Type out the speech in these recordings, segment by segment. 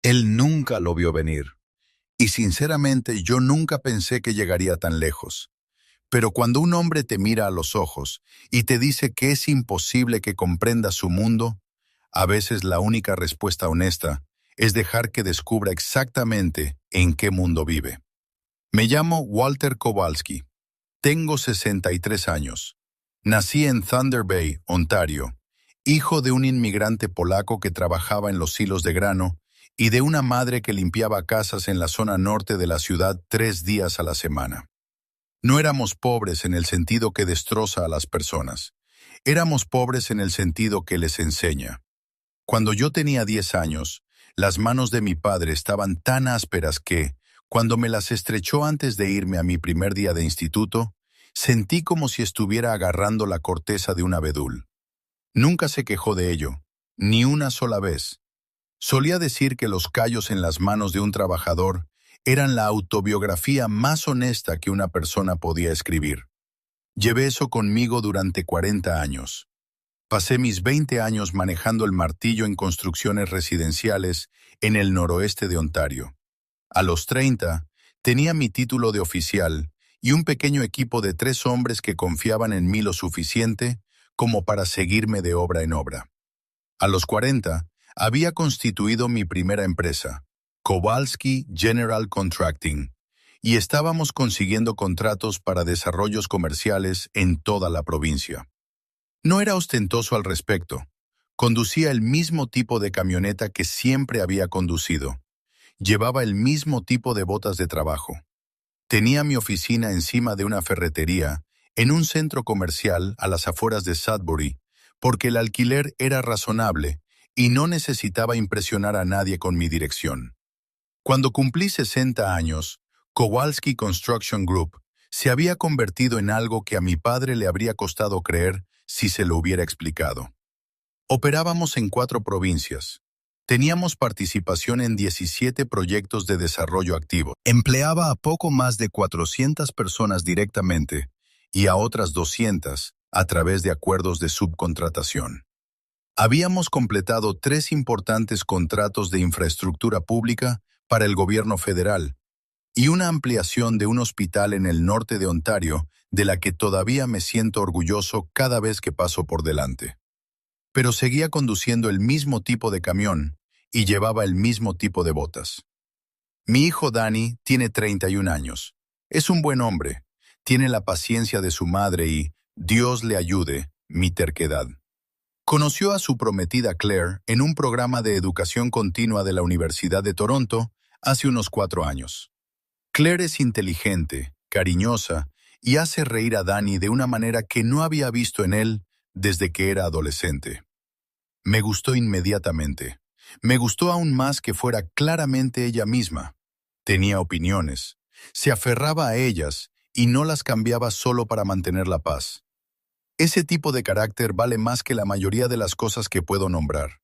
Él nunca lo vio venir. Y sinceramente yo nunca pensé que llegaría tan lejos. Pero cuando un hombre te mira a los ojos y te dice que es imposible que comprenda su mundo, a veces la única respuesta honesta es dejar que descubra exactamente en qué mundo vive. Me llamo Walter Kowalski. Tengo 63 años. Nací en Thunder Bay, Ontario, hijo de un inmigrante polaco que trabajaba en los silos de grano y de una madre que limpiaba casas en la zona norte de la ciudad 3 días a la semana. No éramos pobres en el sentido que destroza a las personas. Éramos pobres en el sentido que les enseña. Cuando yo tenía 10 años, las manos de mi padre estaban tan ásperas que, cuando me las estrechó antes de irme a mi primer día de instituto, sentí como si estuviera agarrando la corteza de un abedul. Nunca se quejó de ello, ni una sola vez. Solía decir que los callos en las manos de un trabajador eran la autobiografía más honesta que una persona podía escribir. Llevé eso conmigo durante 40 años. Pasé mis 20 años manejando el martillo en construcciones residenciales en el noroeste de Ontario. A los 30, tenía mi título de oficial y un pequeño equipo de 3 hombres que confiaban en mí lo suficiente como para seguirme de obra en obra. A los 40, había constituido mi primera empresa, Kowalski General Contracting, y estábamos consiguiendo contratos para desarrollos comerciales en toda la provincia. No era ostentoso al respecto. Conducía el mismo tipo de camioneta que siempre había conducido. Llevaba el mismo tipo de botas de trabajo. Tenía mi oficina encima de una ferretería, en un centro comercial a las afueras de Sudbury, porque el alquiler era razonable y no necesitaba impresionar a nadie con mi dirección. Cuando cumplí 60 años, Kowalski Construction Group se había convertido en algo que a mi padre le habría costado creer si se lo hubiera explicado. Operábamos en 4 provincias. Teníamos participación en 17 proyectos de desarrollo activo. Empleaba a poco más de 400 personas directamente y a otras 200 a través de acuerdos de subcontratación. Habíamos completado 3 importantes contratos de infraestructura pública para el gobierno federal y una ampliación de un hospital en el norte de Ontario de la que todavía me siento orgulloso cada vez que paso por delante. Pero seguía conduciendo el mismo tipo de camión y llevaba el mismo tipo de botas. Mi hijo Danny tiene 31 años. Es un buen hombre, tiene la paciencia de su madre y, Dios le ayude, mi terquedad. Conoció a su prometida Claire en un programa de educación continua de la Universidad de Toronto hace unos 4 años. Claire es inteligente, cariñosa y hace reír a Danny de una manera que no había visto en él desde que era adolescente. Me gustó inmediatamente. Me gustó aún más que fuera claramente ella misma. Tenía opiniones, se aferraba a ellas y no las cambiaba solo para mantener la paz. Ese tipo de carácter vale más que la mayoría de las cosas que puedo nombrar.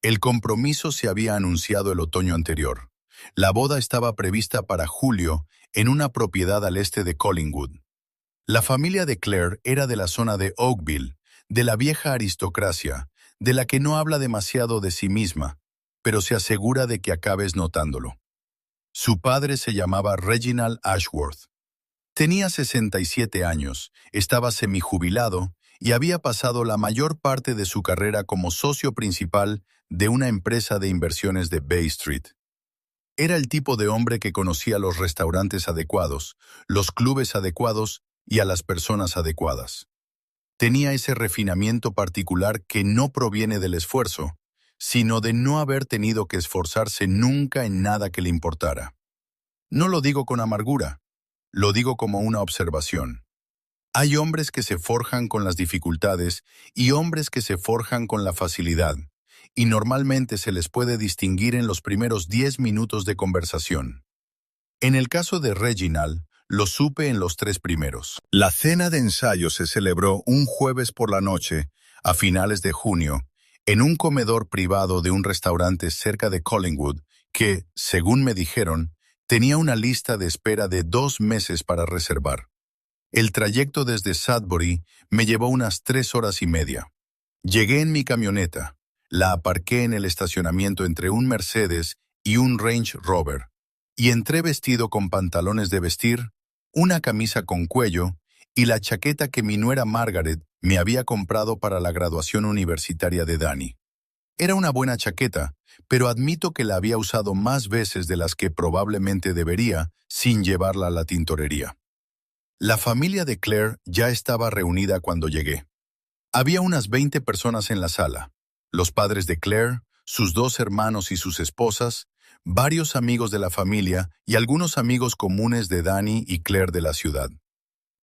El compromiso se había anunciado el otoño anterior. La boda estaba prevista para julio en una propiedad al este de Collingwood. La familia de Claire era de la zona de Oakville, de la vieja aristocracia, de la que no habla demasiado de sí misma, pero se asegura de que acabes notándolo. Su padre se llamaba Reginald Ashworth. Tenía 67 años, estaba semijubilado y había pasado la mayor parte de su carrera como socio principal de una empresa de inversiones de Bay Street. Era el tipo de hombre que conocía los restaurantes adecuados, los clubes adecuados y a las personas adecuadas. Tenía ese refinamiento particular que no proviene del esfuerzo, sino de no haber tenido que esforzarse nunca en nada que le importara. No lo digo con amargura, lo digo como una observación. Hay hombres que se forjan con las dificultades y hombres que se forjan con la facilidad, y normalmente se les puede distinguir en los primeros 10 minutos de conversación. En el caso de Reginald, lo supe en los 3 primeros. La cena de ensayo se celebró un jueves por la noche, a finales de junio, en un comedor privado de un restaurante cerca de Collingwood que, según me dijeron, tenía una lista de espera de 2 meses para reservar. El trayecto desde Sudbury me llevó unas 3 horas y media. Llegué en mi camioneta, la aparqué en el estacionamiento entre un Mercedes y un Range Rover, y entré vestido con pantalones de vestir, una camisa con cuello y la chaqueta que mi nuera Margaret me había comprado para la graduación universitaria de Danny. Era una buena chaqueta, pero admito que la había usado más veces de las que probablemente debería sin llevarla a la tintorería. La familia de Claire ya estaba reunida cuando llegué. Había unas 20 personas en la sala. Los padres de Claire, sus dos hermanos y sus esposas, varios amigos de la familia y algunos amigos comunes de Danny y Claire de la ciudad.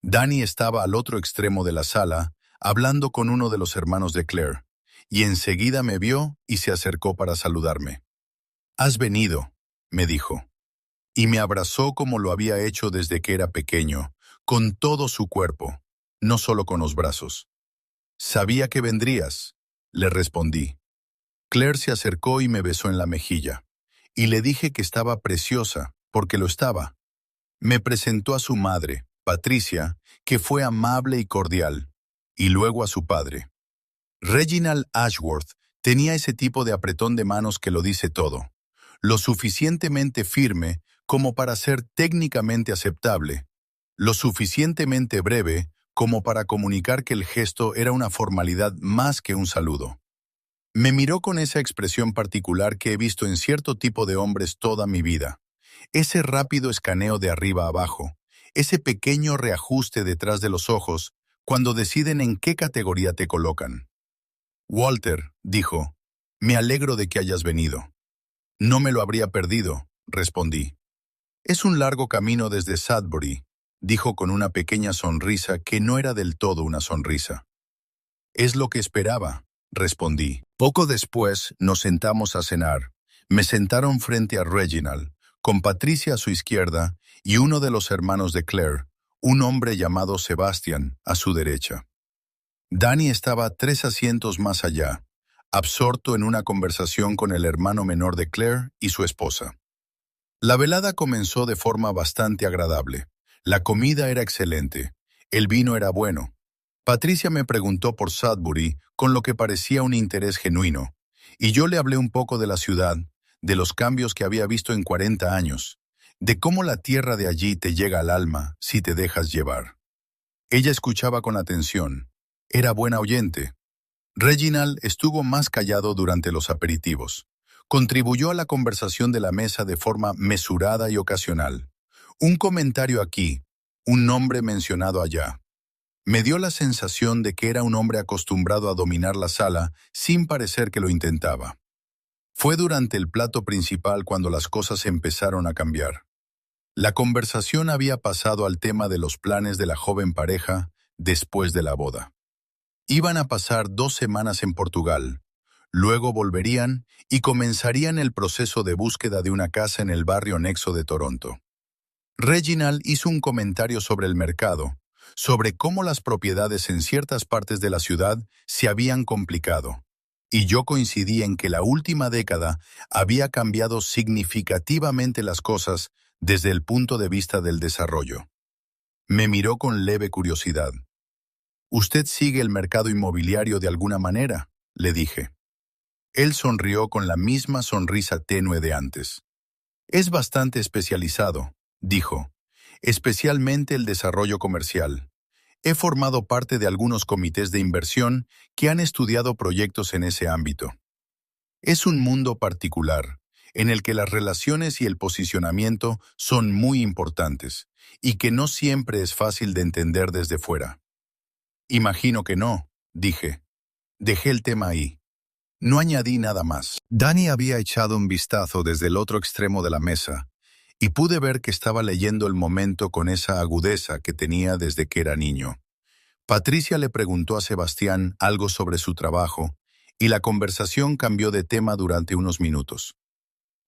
Danny estaba al otro extremo de la sala, hablando con uno de los hermanos de Claire, y enseguida me vio y se acercó para saludarme. «Has venido», me dijo, y me abrazó como lo había hecho desde que era pequeño, con todo su cuerpo, no solo con los brazos. «Sabía que vendrías», le respondí. Claire se acercó y me besó en la mejilla, y le dije que estaba preciosa, porque lo estaba. Me presentó a su madre, Patricia, que fue amable y cordial, y luego a su padre. Reginald Ashworth tenía ese tipo de apretón de manos que lo dice todo, lo suficientemente firme como para ser técnicamente aceptable, lo suficientemente breve como para comunicar que el gesto era una formalidad más que un saludo. Me miró con esa expresión particular que he visto en cierto tipo de hombres toda mi vida, ese rápido escaneo de arriba a abajo, ese pequeño reajuste detrás de los ojos cuando deciden en qué categoría te colocan. «Walter», dijo, «me alegro de que hayas venido». «No me lo habría perdido», respondí. «Es un largo camino desde Sudbury», dijo con una pequeña sonrisa que no era del todo una sonrisa. «Es lo que esperaba», respondí. Poco después nos sentamos a cenar. Me sentaron frente a Reginald, con Patricia a su izquierda y uno de los hermanos de Claire, un hombre llamado Sebastian, a su derecha. Danny estaba 3 asientos más allá, absorto en una conversación con el hermano menor de Claire y su esposa. La velada comenzó de forma bastante agradable. La comida era excelente, el vino era bueno. Patricia me preguntó por Sudbury con lo que parecía un interés genuino, y yo le hablé un poco de la ciudad, de los cambios que había visto en 40 años, de cómo la tierra de allí te llega al alma si te dejas llevar. Ella escuchaba con atención. Era buena oyente. Reginald estuvo más callado durante los aperitivos. Contribuyó a la conversación de la mesa de forma mesurada y ocasional. Un comentario aquí, un nombre mencionado allá. Me dio la sensación de que era un hombre acostumbrado a dominar la sala sin parecer que lo intentaba. Fue durante el plato principal cuando las cosas empezaron a cambiar. La conversación había pasado al tema de los planes de la joven pareja después de la boda. Iban a pasar 2 semanas en Portugal. Luego volverían y comenzarían el proceso de búsqueda de una casa en el barrio anexo de Toronto. Reginald hizo un comentario sobre el mercado, sobre cómo las propiedades en ciertas partes de la ciudad se habían complicado, y yo coincidí en que la última década había cambiado significativamente las cosas desde el punto de vista del desarrollo. Me miró con leve curiosidad. «¿Usted sigue el mercado inmobiliario de alguna manera?», le dije. Él sonrió con la misma sonrisa tenue de antes. «Es bastante especializado», dijo, «especialmente el desarrollo comercial. He formado parte de algunos comités de inversión que han estudiado proyectos en ese ámbito. Es un mundo particular, en el que las relaciones y el posicionamiento son muy importantes, y que no siempre es fácil de entender desde fuera». «Imagino que no», dije. Dejé el tema ahí. No añadí nada más. Danny había echado un vistazo desde el otro extremo de la mesa, y pude ver que estaba leyendo el momento con esa agudeza que tenía desde que era niño. Patricia le preguntó a Sebastián algo sobre su trabajo, y la conversación cambió de tema durante unos minutos.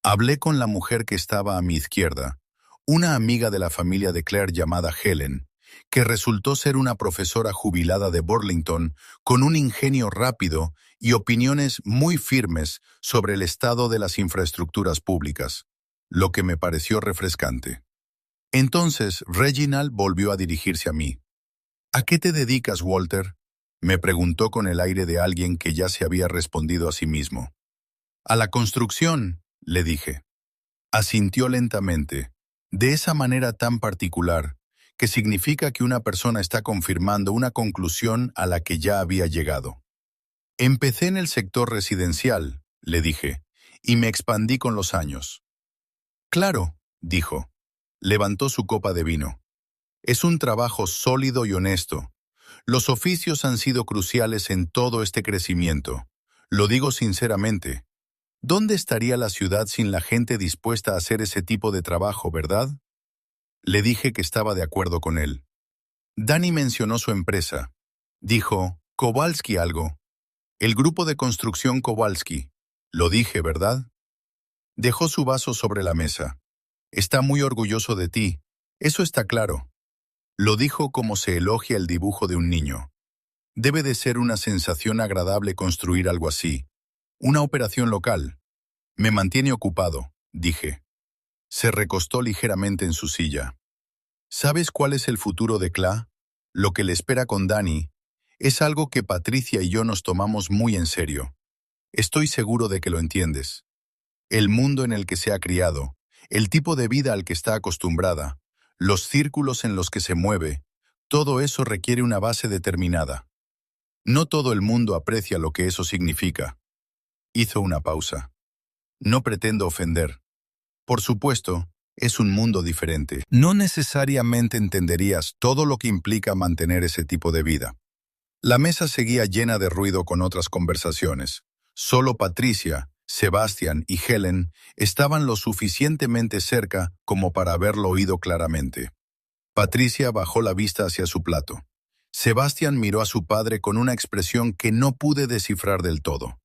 Hablé con la mujer que estaba a mi izquierda, una amiga de la familia de Claire llamada Helen, que resultó ser una profesora jubilada de Burlington con un ingenio rápido y opiniones muy firmes sobre el estado de las infraestructuras públicas, lo que me pareció refrescante. Entonces Reginald volvió a dirigirse a mí. «¿A qué te dedicas, Walter?», me preguntó con el aire de alguien que ya se había respondido a sí mismo. «A la construcción», le dije. Asintió lentamente, de esa manera tan particular, que significa que una persona está confirmando una conclusión a la que ya había llegado. Empecé en el sector residencial, le dije, y me expandí con los años. Claro, dijo. Levantó su copa de vino. Es un trabajo sólido y honesto. Los oficios han sido cruciales en todo este crecimiento. Lo digo sinceramente. ¿Dónde estaría la ciudad sin la gente dispuesta a hacer ese tipo de trabajo, verdad? Le dije que estaba de acuerdo con él. Danny mencionó su empresa. Dijo, Kowalski algo. El grupo de construcción Kowalski. Lo dije, ¿verdad? Dejó su vaso sobre la mesa. Está muy orgulloso de ti. Eso está claro. Lo dijo como se elogia el dibujo de un niño. Debe de ser una sensación agradable construir algo así. Una operación local. Me mantiene ocupado, dije. Se recostó ligeramente en su silla. ¿Sabes cuál es el futuro de CLA? Lo que le espera con Danny es algo que Patricia y yo nos tomamos muy en serio. Estoy seguro de que lo entiendes. El mundo en el que se ha criado, el tipo de vida al que está acostumbrada, los círculos en los que se mueve, todo eso requiere una base determinada. No todo el mundo aprecia lo que eso significa. Hizo una pausa. No pretendo ofender. Por supuesto, es un mundo diferente. No necesariamente entenderías todo lo que implica mantener ese tipo de vida. La mesa seguía llena de ruido con otras conversaciones. Solo Patricia, Sebastian y Helen estaban lo suficientemente cerca como para haberlo oído claramente. Patricia bajó la vista hacia su plato. Sebastian miró a su padre con una expresión que no pude descifrar del todo.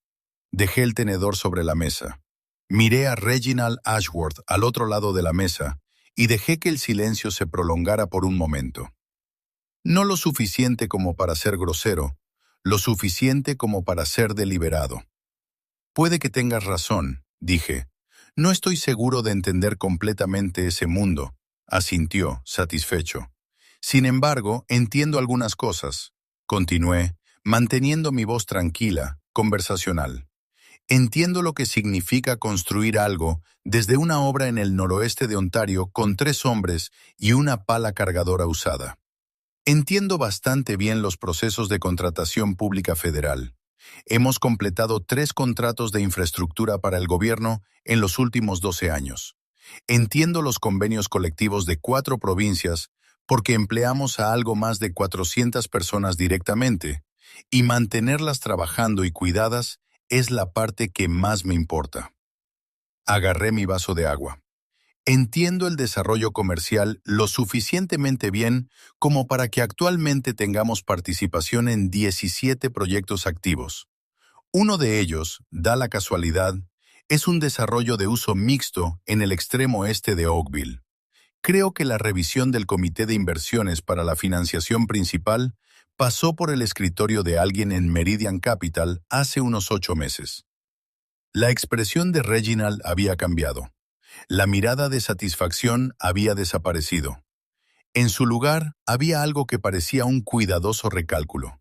Dejé el tenedor sobre la mesa. Miré a Reginald Ashworth al otro lado de la mesa y dejé que el silencio se prolongara por un momento. No lo suficiente como para ser grosero, lo suficiente como para ser deliberado. Puede que tengas razón, dije. No estoy seguro de entender completamente ese mundo, asintió, satisfecho. Sin embargo, entiendo algunas cosas. Continué, manteniendo mi voz tranquila, conversacional. Entiendo lo que significa construir algo desde una obra en el noroeste de Ontario con 3 hombres y una pala cargadora usada. Entiendo bastante bien los procesos de contratación pública federal. Hemos completado 3 contratos de infraestructura para el gobierno en los últimos 12 años. Entiendo los convenios colectivos de 4 provincias porque empleamos a algo más de 400 personas directamente, y mantenerlas trabajando y cuidadas es la parte que más me importa. Agarré mi vaso de agua. Entiendo el desarrollo comercial lo suficientemente bien como para que actualmente tengamos participación en 17 proyectos activos. Uno de ellos, da la casualidad, es un desarrollo de uso mixto en el extremo este de Oakville. Creo que la revisión del Comité de Inversiones para la financiación principal pasó por el escritorio de alguien en Meridian Capital hace unos 8 meses. La expresión de Reginald había cambiado. La mirada de satisfacción había desaparecido. En su lugar había algo que parecía un cuidadoso recálculo.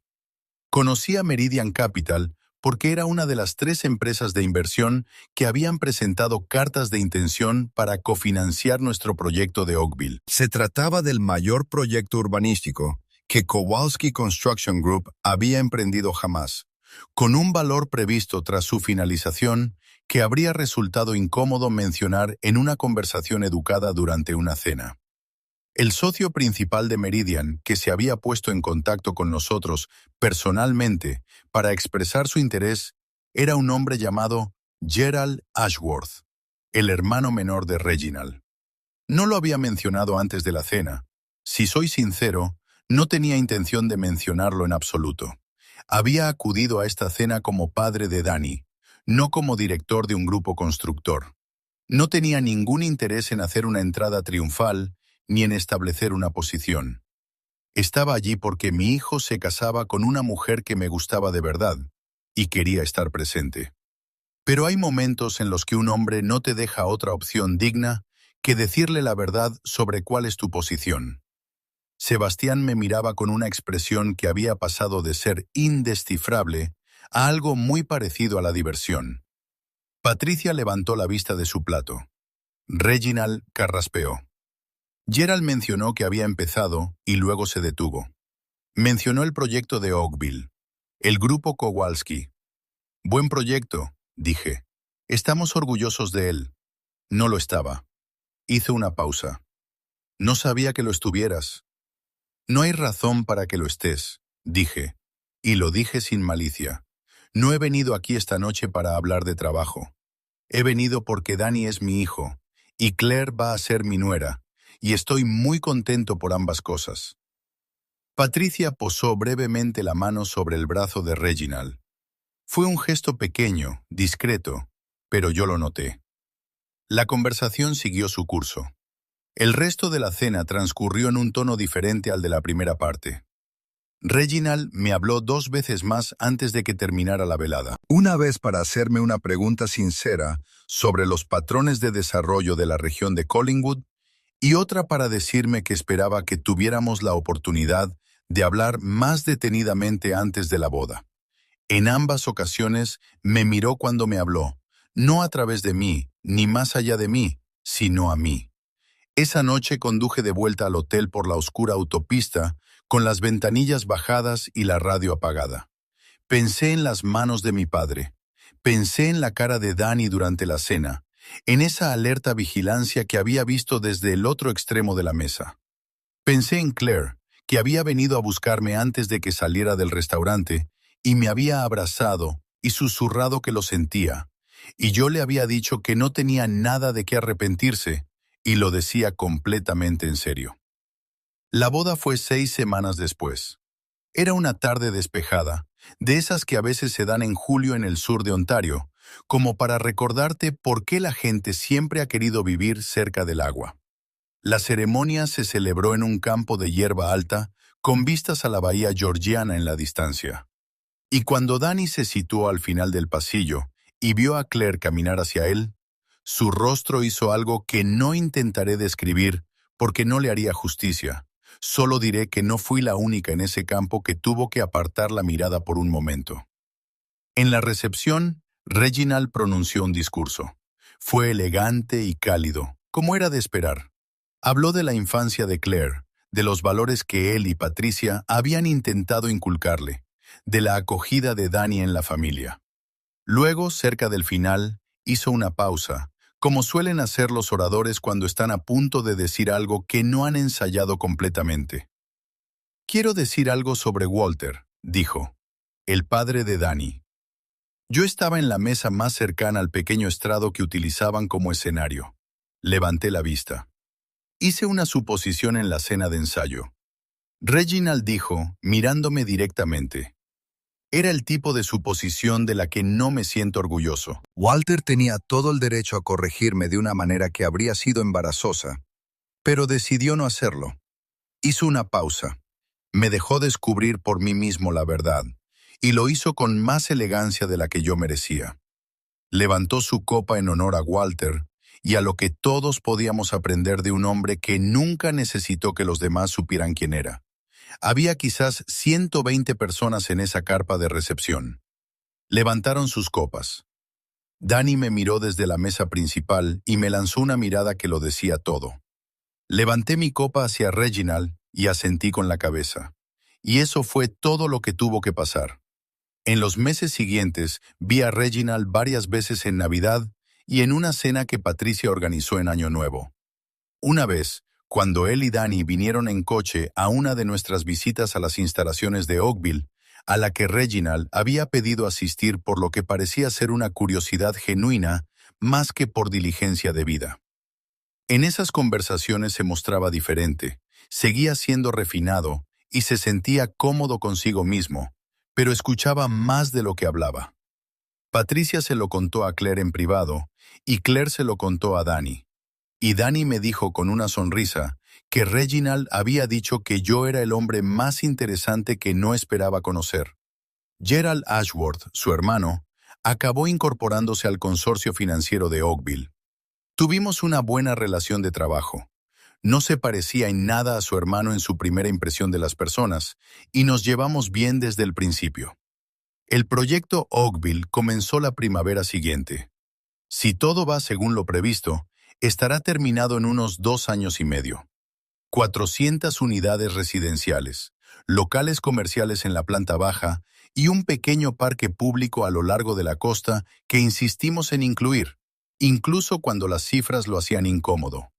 Conocía Meridian Capital porque era una de las 3 empresas de inversión que habían presentado cartas de intención para cofinanciar nuestro proyecto de Oakville. Se trataba del mayor proyecto urbanístico que Kowalski Construction Group había emprendido jamás, con un valor previsto tras su finalización que habría resultado incómodo mencionar en una conversación educada durante una cena. El socio principal de Meridian, que se había puesto en contacto con nosotros personalmente para expresar su interés, era un hombre llamado Gerald Ashworth, el hermano menor de Reginald. No lo había mencionado antes de la cena. Si soy sincero, no tenía intención de mencionarlo en absoluto. Había acudido a esta cena como padre de Danny, no como director de un grupo constructor. No tenía ningún interés en hacer una entrada triunfal ni en establecer una posición. Estaba allí porque mi hijo se casaba con una mujer que me gustaba de verdad y quería estar presente. Pero hay momentos en los que un hombre no te deja otra opción digna que decirle la verdad sobre cuál es tu posición. Sebastián me miraba con una expresión que había pasado de ser indescifrable a algo muy parecido a la diversión. Patricia levantó la vista de su plato. Reginald carraspeó. Gerald mencionó que había empezado y luego se detuvo. Mencionó el proyecto de Oakville, el grupo Kowalski. Buen proyecto, dije. Estamos orgullosos de él. No lo estaba. Hizo una pausa. No sabía que lo estuvieras. No hay razón para que lo estés, dije. Y lo dije sin malicia. No he venido aquí esta noche para hablar de trabajo. He venido porque Danny es mi hijo, y Claire va a ser mi nuera, y estoy muy contento por ambas cosas. Patricia posó brevemente la mano sobre el brazo de Reginald. Fue un gesto pequeño, discreto, pero yo lo noté. La conversación siguió su curso. El resto de la cena transcurrió en un tono diferente al de la primera parte. Reginald me habló 2 veces más antes de que terminara la velada. Una vez para hacerme una pregunta sincera sobre los patrones de desarrollo de la región de Collingwood y otra para decirme que esperaba que tuviéramos la oportunidad de hablar más detenidamente antes de la boda. En ambas ocasiones me miró cuando me habló, no a través de mí, ni más allá de mí, sino a mí. Esa noche conduje de vuelta al hotel por la oscura autopista, con las ventanillas bajadas y la radio apagada. Pensé en las manos de mi padre. Pensé en la cara de Danny durante la cena, en esa alerta vigilancia que había visto desde el otro extremo de la mesa. Pensé en Claire, que había venido a buscarme antes de que saliera del restaurante, y me había abrazado y susurrado que lo sentía, y yo le había dicho que no tenía nada de qué arrepentirse, y lo decía completamente en serio. La boda fue 6 semanas después. Era una tarde despejada, de esas que a veces se dan en julio en el sur de Ontario, como para recordarte por qué la gente siempre ha querido vivir cerca del agua. La ceremonia se celebró en un campo de hierba alta, con vistas a la bahía georgiana en la distancia. Y cuando Danny se situó al final del pasillo y vio a Claire caminar hacia él, su rostro hizo algo que no intentaré describir porque no le haría justicia. Solo diré que no fui la única en ese campo que tuvo que apartar la mirada por un momento. En la recepción, Reginald pronunció un discurso. Fue elegante y cálido, como era de esperar. Habló de la infancia de Claire, de los valores que él y Patricia habían intentado inculcarle, de la acogida de Danny en la familia. Luego, cerca del final, hizo una pausa, como suelen hacer los oradores cuando están a punto de decir algo que no han ensayado completamente. Quiero decir algo sobre Walter, dijo, el padre de Danny. Yo estaba en la mesa más cercana al pequeño estrado que utilizaban como escenario. Levanté la vista. Hice una suposición en la cena de ensayo. Reginald dijo, mirándome directamente. Era el tipo de suposición de la que no me siento orgulloso. Walter tenía todo el derecho a corregirme de una manera que habría sido embarazosa, pero decidió no hacerlo. Hizo una pausa. Me dejó descubrir por mí mismo la verdad, y lo hizo con más elegancia de la que yo merecía. Levantó su copa en honor a Walter y a lo que todos podíamos aprender de un hombre que nunca necesitó que los demás supieran quién era. Había quizás 120 personas en esa carpa de recepción. Levantaron sus copas. Danny me miró desde la mesa principal y me lanzó una mirada que lo decía todo. Levanté mi copa hacia Reginald y asentí con la cabeza. Y eso fue todo lo que tuvo que pasar. En los meses siguientes vi a Reginald varias veces en Navidad y en una cena que Patricia organizó en Año Nuevo. Una vez, cuando él y Danny vinieron en coche a una de nuestras visitas a las instalaciones de Oakville, a la que Reginald había pedido asistir por lo que parecía ser una curiosidad genuina más que por diligencia debida. En esas conversaciones se mostraba diferente, seguía siendo refinado y se sentía cómodo consigo mismo, pero escuchaba más de lo que hablaba. Patricia se lo contó a Claire en privado y Claire se lo contó a Danny. Y Danny me dijo con una sonrisa que Reginald había dicho que yo era el hombre más interesante que no esperaba conocer. Gerald Ashworth, su hermano, acabó incorporándose al consorcio financiero de Oakville. Tuvimos una buena relación de trabajo. No se parecía en nada a su hermano en su primera impresión de las personas, y nos llevamos bien desde el principio. El proyecto Oakville comenzó la primavera siguiente. Si todo va según lo previsto, Estará terminado en unos 2 años y medio. 400 unidades residenciales, locales comerciales en la planta baja y un pequeño parque público a lo largo de la costa que insistimos en incluir, incluso cuando las cifras lo hacían incómodo.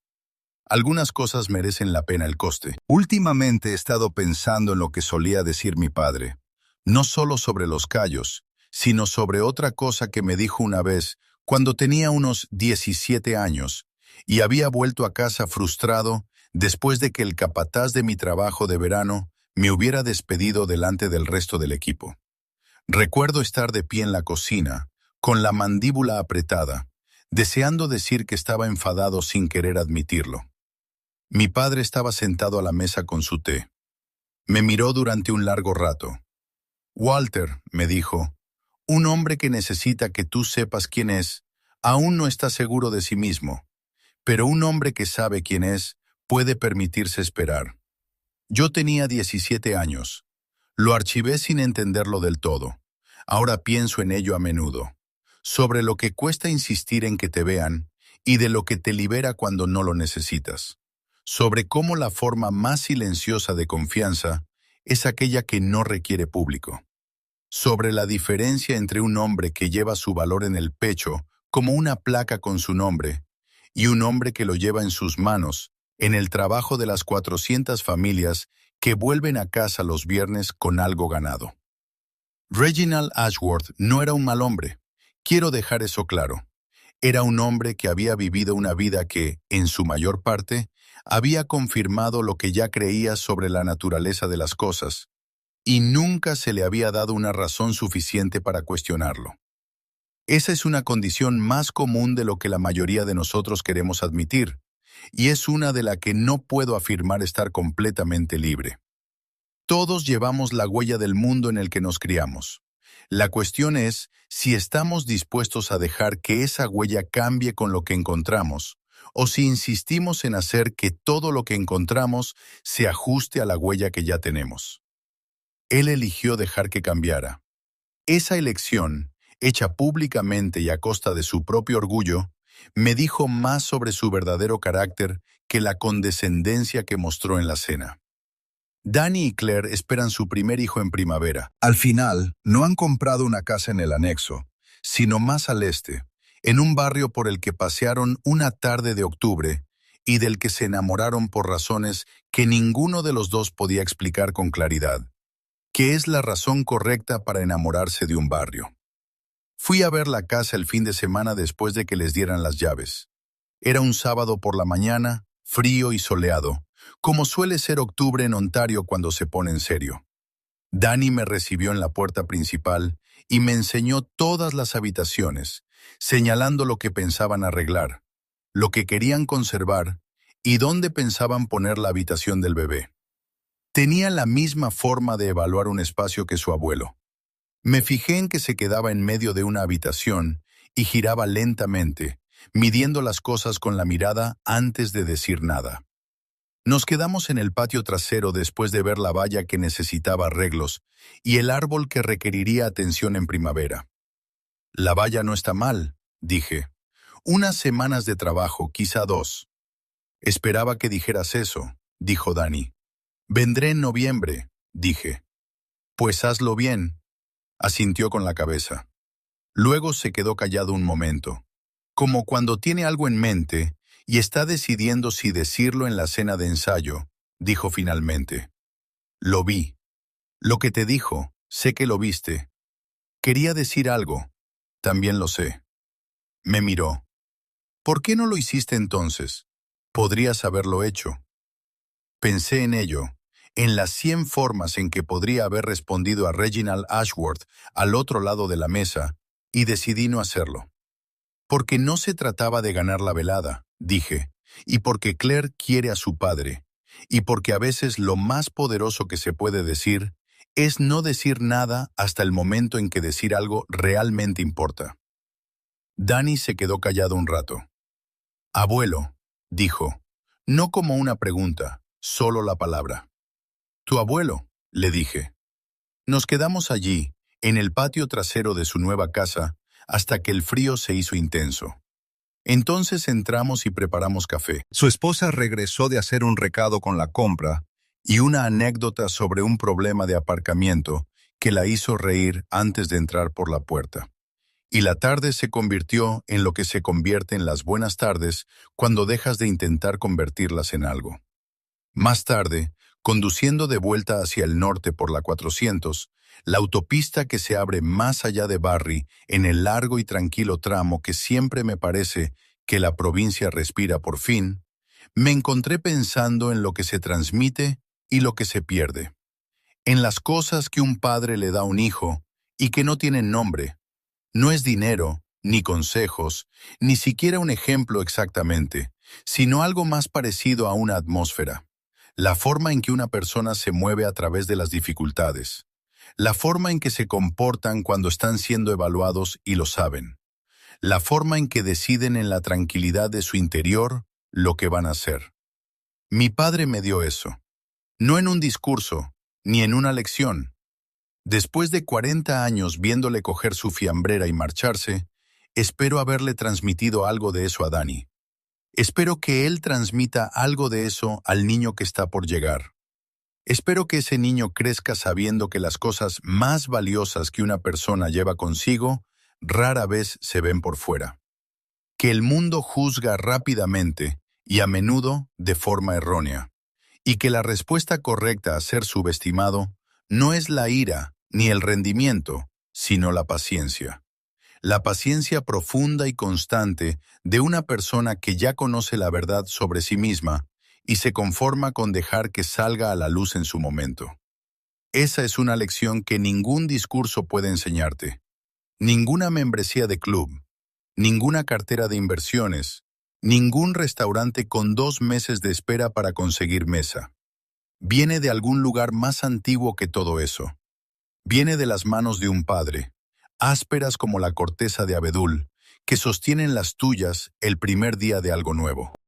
Algunas cosas merecen la pena el coste. Últimamente he estado pensando en lo que solía decir mi padre, no solo sobre los Cayos, sino sobre otra cosa que me dijo una vez cuando tenía unos 17 años y había vuelto a casa frustrado después de que el capataz de mi trabajo de verano me hubiera despedido delante del resto del equipo. Recuerdo estar de pie en la cocina, con la mandíbula apretada, deseando decir que estaba enfadado sin querer admitirlo. Mi padre estaba sentado a la mesa con su té. Me miró durante un largo rato. Walter, me dijo, un hombre que necesita que tú sepas quién es, aún no está seguro de sí mismo, pero un hombre que sabe quién es puede permitirse esperar. Yo tenía 17 años. Lo archivé sin entenderlo del todo. Ahora pienso en ello a menudo, sobre lo que cuesta insistir en que te vean y de lo que te libera cuando no lo necesitas, sobre cómo la forma más silenciosa de confianza es aquella que no requiere público, sobre la diferencia entre un hombre que lleva su valor en el pecho como una placa con su nombre y un hombre que lo lleva en sus manos en el trabajo de las 400 familias que vuelven a casa los viernes con algo ganado. Reginald Ashworth no era un mal hombre. Quiero dejar eso claro. Era un hombre que había vivido una vida que, en su mayor parte, había confirmado lo que ya creía sobre la naturaleza de las cosas, y nunca se le había dado una razón suficiente para cuestionarlo. Esa es una condición más común de lo que la mayoría de nosotros queremos admitir, y es una de la que no puedo afirmar estar completamente libre. Todos llevamos la huella del mundo en el que nos criamos. La cuestión es si estamos dispuestos a dejar que esa huella cambie con lo que encontramos, o si insistimos en hacer que todo lo que encontramos se ajuste a la huella que ya tenemos. Él eligió dejar que cambiara. Esa elección, hecha públicamente y a costa de su propio orgullo, me dijo más sobre su verdadero carácter que la condescendencia que mostró en la cena. Danny y Claire esperan su primer hijo en primavera. Al final, no han comprado una casa en el anexo, sino más al este, en un barrio por el que pasearon una tarde de octubre y del que se enamoraron por razones que ninguno de los dos podía explicar con claridad, que es la razón correcta para enamorarse de un barrio. Fui a ver la casa el fin de semana después de que les dieran las llaves. Era un sábado por la mañana, frío y soleado, como suele ser octubre en Ontario cuando se pone en serio. Danny me recibió en la puerta principal y me enseñó todas las habitaciones, señalando lo que pensaban arreglar, lo que querían conservar y dónde pensaban poner la habitación del bebé. Tenía la misma forma de evaluar un espacio que su abuelo. Me fijé en que se quedaba en medio de una habitación y giraba lentamente, midiendo las cosas con la mirada antes de decir nada. Nos quedamos en el patio trasero después de ver la valla que necesitaba arreglos y el árbol que requeriría atención en primavera. La valla no está mal, dije. Unas semanas de trabajo, quizá 2. Esperaba que dijeras eso, dijo Danny. Vendré en noviembre, dije. Pues hazlo bien, asintió con la cabeza. Luego se quedó callado un momento, como cuando tiene algo en mente y está decidiendo si decirlo en la cena de ensayo, dijo finalmente. Lo vi. Lo que te dijo, sé que lo viste. Quería decir algo. También lo sé. Me miró. ¿Por qué no lo hiciste entonces? Podrías haberlo hecho. Pensé en ello, en las 100 formas en que podría haber respondido a Reginald Ashworth al otro lado de la mesa, y decidí no hacerlo. Porque no se trataba de ganar la velada, dije, y porque Claire quiere a su padre, y porque a veces lo más poderoso que se puede decir es no decir nada hasta el momento en que decir algo realmente importa. Danny se quedó callado un rato. Abuelo, dijo, no como una pregunta, solo la palabra. Tu abuelo, le dije. Nos quedamos allí, en el patio trasero de su nueva casa, hasta que el frío se hizo intenso. Entonces entramos y preparamos café. Su esposa regresó de hacer un recado con la compra y una anécdota sobre un problema de aparcamiento que la hizo reír antes de entrar por la puerta. Y la tarde se convirtió en lo que se convierte en las buenas tardes cuando dejas de intentar convertirlas en algo. Más tarde, conduciendo de vuelta hacia el norte por la 400, la autopista que se abre más allá de Barry, en el largo y tranquilo tramo que siempre me parece que la provincia respira por fin, me encontré pensando en lo que se transmite y lo que se pierde, en las cosas que un padre le da a un hijo y que no tienen nombre. No es dinero, ni consejos, ni siquiera un ejemplo exactamente, sino algo más parecido a una atmósfera. La forma en que una persona se mueve a través de las dificultades. La forma en que se comportan cuando están siendo evaluados y lo saben. La forma en que deciden en la tranquilidad de su interior lo que van a hacer. Mi padre me dio eso. No en un discurso, ni en una lección. Después de 40 años viéndole coger su fiambrera y marcharse, espero haberle transmitido algo de eso a Dani. Espero que él transmita algo de eso al niño que está por llegar. Espero que ese niño crezca sabiendo que las cosas más valiosas que una persona lleva consigo rara vez se ven por fuera. Que el mundo juzga rápidamente y a menudo de forma errónea. Y que la respuesta correcta a ser subestimado no es la ira ni el rendimiento, sino la paciencia. La paciencia profunda y constante de una persona que ya conoce la verdad sobre sí misma y se conforma con dejar que salga a la luz en su momento. Esa es una lección que ningún discurso puede enseñarte. Ninguna membresía de club, ninguna cartera de inversiones, ningún restaurante con 2 meses de espera para conseguir mesa. Viene de algún lugar más antiguo que todo eso. Viene de las manos de un padre, ásperas como la corteza de abedul, que sostienen las tuyas el primer día de algo nuevo.